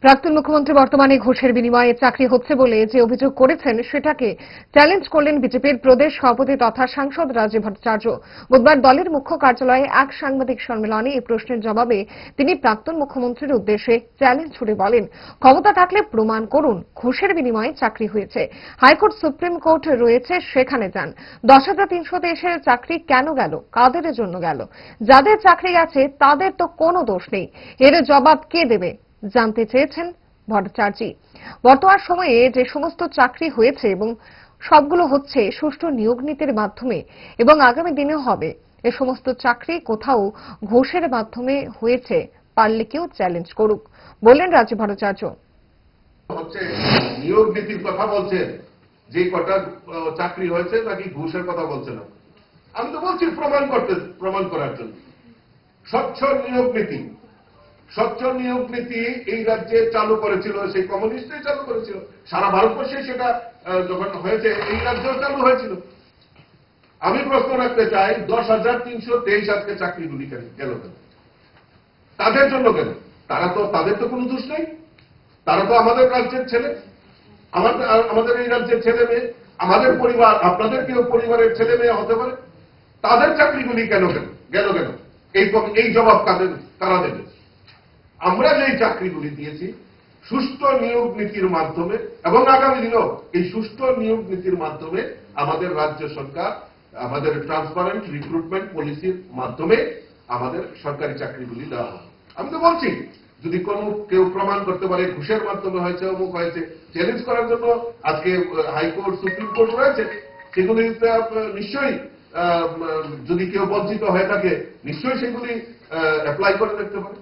প্রাক্তন মুখ্যমন্ত্রী বর্তমানে ঘুষের বিনিময়ে চাকরি হচ্ছে বলে যে অভিযোগ করেছেন সেটাকে চ্যালেঞ্জ করলেন বিজেপির প্রদেশ সভাপতি তথা সাংসদ রাজীব ভট্টাচার্য। বুধবার দলের মুখ্য কার্যালয়ে এক সাংবাদিক সম্মেলনে এই প্রশ্নের জবাবে তিনি প্রাক্তন মুখ্যমন্ত্রীর উদ্দেশ্যে চ্যালেঞ্জ ছুড়ে বলেন, ক্ষমতা থাকলে প্রমাণ করুন ঘুষের বিনিময়ে চাকরি হয়েছে। হাইকোর্ট, সুপ্রিম কোর্ট রয়েছে, সেখানে যান। 10,300 দেশের চাকরি কেন গেল, কাদের জন্য গেল? যাদের চাকরি গেছে তাদের তো কোনো দোষ নেই, এর জবাব কে দেবে জানতে চেয়েছেন ভট্টাচার্য। বর্তমান সময়ে যে সমস্ত চাকরি হয়েছে এবং সবগুলো হচ্ছে সুষ্ঠু নিয়োগ নীতির মাধ্যমে এবং আগামী দিনেও হবে, এ সমস্ত চাকরি কোথাও ঘুষের মাধ্যমে হয়েছে, পারলে কেউ চ্যালেঞ্জ করুক, বললেন রাজীব ভট্টাচার্য। হচ্ছে নিয়োগ নীতির কথা বলছেন, যে কটা চাকরি হয়েছে নাকি ঘুষের কথা বলছেন? আমি তো বলছি প্রমাণ করার জন্য। স্বচ্ছ নিয়োগ নীতি এই রাজ্যে চালু করেছিল সেই কমিউনিস্টই চালু করেছিল। সারা ভারতবর্ষে সেটা যখন হয়েছে এই রাজ্যেও চালু হয়েছিল। আমি প্রশ্ন রাখতে চাই, 10,323 আজকে চাকরিগুলি গেল কেন? তাদের জন্য কেন? তাদের তো কোনো দোষ নেই। তারা তো আমাদের রাজ্যের ছেলে, আমাদের এই রাজ্যের ছেলে মেয়ে, আমাদের পরিবার, আপনাদের কেউ পরিবারের ছেলে মেয়ে হতে পারে। তাদের চাকরিগুলি গেল কেন? এই জবাব কারা দেবে? আমরা যে চাকরিগুলি দিয়েছি সুষ্ঠু নিয়োগ নীতির মাধ্যমে এবং আগামী দিনেও এই সুষ্ঠু নিয়োগ নীতির মাধ্যমে আমাদের রাজ্য সরকার আমাদের ট্রান্সপারেন্ট রিক্রুটমেন্ট পলিসির মাধ্যমে আমাদের সরকারি চাকরিগুলি দেওয়া হবে। আমি তো বলছি, যদি কেউ প্রমাণ করতে পারে ঘুষের মাধ্যমে হয়েছে, অমুক হয়েছে, চ্যালেঞ্জ করার জন্য আজকে হাইকোর্ট, সুপ্রিম কোর্ট রয়েছে। সেগুলিতে নিশ্চয়ই যদি কেউ বঞ্চিত হয়ে থাকে নিশ্চয়ই সেগুলি অ্যাপ্লাই করে দেখতে পারে।